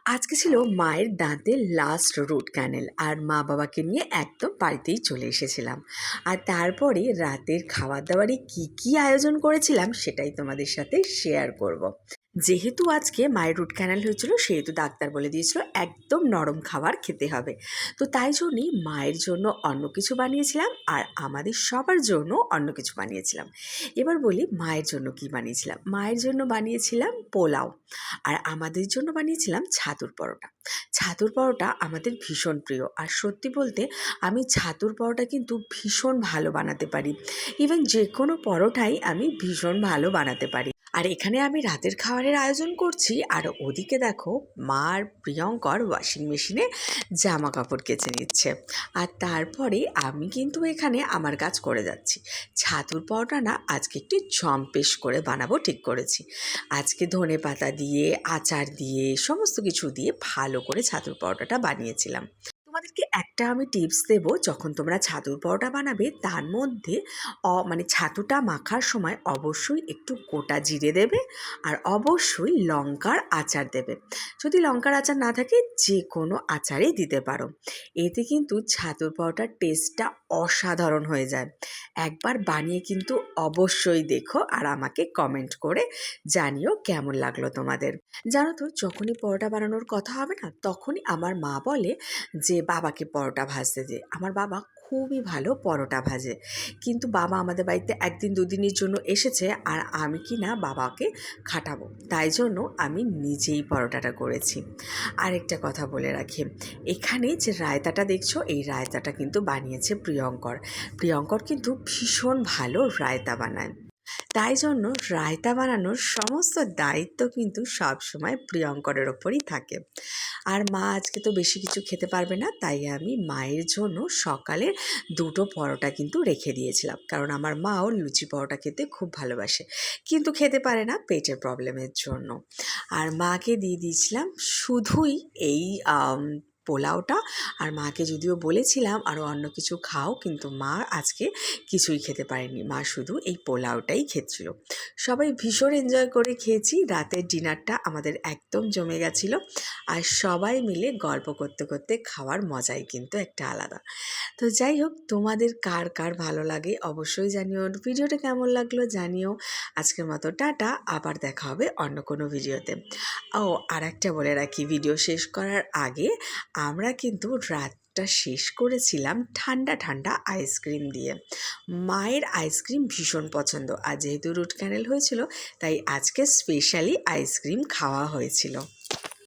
আজকে ছিল মায়ের দাঁতের লাস্ট রুট ক্যানেল, আর মা বাবাকে নিয়ে একদম বাড়িতেই চলে এসেছিলাম। আর তারপরে রাতের খাবার দাবারে কী আয়োজন করেছিলাম সেটাই তোমাদের সাথে শেয়ার করব। যেহেতু আজকে মায়ের রুট ক্যানেল হয়েছিল, সেহেতু ডাক্তার বলে দিয়েছিল একদম নরম খাবার খেতে হবে। তো তাই জন্যই মায়ের জন্য অন্য কিছু বানিয়েছিলাম, আর আমাদের সবার জন্য অন্য কিছু বানিয়েছিলাম। এবার বলি মায়ের জন্য কি বানিয়েছিলাম। মায়ের জন্য বানিয়েছিলাম পোলাও, আর আমাদের জন্য বানিয়েছিলাম ছাতুর পরোটা। ছাতুর পরোটা আমাদের ভীষণ প্রিয়, আর সত্যি বলতে আমি ছাতুর পরোটা কিন্তু ভীষণ ভালো বানাতে পারি। ইভেন যে কোনো পরোটাই আমি ভীষণ ভালো বানাতে পারি। আর এখানে আমি রাতের খাবারের আয়োজন করছি, আর ওদিকে দেখো মার প্রিয়ঙ্কর ওয়াশিং মেশিনে জামা কাপড় কেচে নিচ্ছে। আর তারপরে আমি কিন্তু এখানে আমার কাজ করে যাচ্ছি। ছাতুর পরোটা না আজকে একটু জম্পেশ করে বানাবো ঠিক করেছি। আজকে ধনেপাতা দিয়ে, আচার দিয়ে, সমস্ত কিছু দিয়ে ভালো করে ছাতুর পরোটাটা বানিয়েছিলাম। তোমাদেরকে একটা আমি টিপস দেবো, যখন তোমরা ছাতুর পরোটা বানাবে তার মধ্যে মানে ছাতুটা মাখার সময় অবশ্যই একটু গোটা জিরে দেবে, আর অবশ্যই লঙ্কার আচার দেবে। যদি লঙ্কার আচার না থাকে যে কোনো আচারই দিতে পারো। এতে কিন্তু ছাতুর পরোটার টেস্টটা অসাধারণ হয়ে যায়। একবার বানিয়ে কিন্তু অবশ্যই দেখো, আর আমাকে কমেন্ট করে জানিও কেমন লাগলো তোমাদের। জানো তো, যখনই পরোটা বানানোর কথা হবে না, তখনই আমার মা বলে যে বাবাকে পরোটা ভাজতে দে। আমার বাবা খুবই ভালো পরোটা ভাজে, কিন্তু বাবা আমাদের বাড়িতে একদিন দুদিনের জন্য এসেছে, আর আমি কি না বাবাকে খাটাবো, তাই জন্য আমি নিজেই পরোটাটা করেছি। আরেকটা কথা বলে রাখি, এখানে যে রায়তাটা দেখছো, এই রায়তাটা কিন্তু বানিয়েছে প্রিয়ঙ্কর। প্রিয়ঙ্কর কিন্তু ভীষণ ভালো রায়তা বানায়, তাই জন্য রায়তা বানানোর সমস্ত দায়িত্ব কিন্তু সবসময় প্রিয়ঙ্করের ওপরই থাকে। আর মা আজকে তো বেশি কিছু খেতে পারবে না, তাই আমি মায়ের জন্য সকালে দুটো পরোটা কিন্তু রেখে দিয়েছিলাম, কারণ আমার মাও লুচি পরোটা খেতে খুব ভালোবাসে, কিন্তু খেতে পারে না পেটের প্রবলেমের জন্য। আর মাকে দিয়ে দিয়েছিলাম শুধুই এই পোলাওটা। আর মাকে যদিও বলেছিলাম আরও অন্য কিছু খাও, কিন্তু মা আজকে কিছুই খেতে পারেনি, মা শুধু এই পোলাওটাই খেয়েছিল। সবাই ভীষণ এনজয় করে খেয়েছি। রাতের ডিনারটা আমাদের একদম জমে গেছিলো, আর সবাই মিলে গল্প করতে করতে খাওয়ার মজাই কিন্তু একটা আলাদা। তো যাই হোক, তোমাদের কার কার ভালো লাগে অবশ্যই জানিও। ভিডিওটা কেমন লাগলো জানিও। আজকের মতো টাটা, আবার দেখা হবে অন্য কোনো ভিডিওতে। ও আর একটা বলে রাখি, ভিডিও শেষ করার আগে আমরা কিন্তু রাতটা শেষ করেছিলাম ঠান্ডা ঠান্ডা আইসক্রিম দিয়ে। মায়ের আইসক্রিম ভীষণ পছন্দ, আর যেহেতু রুট ক্যানেল হয়েছিল তাই আজকে স্পেশালি আইসক্রিম খাওয়া হয়েছিল।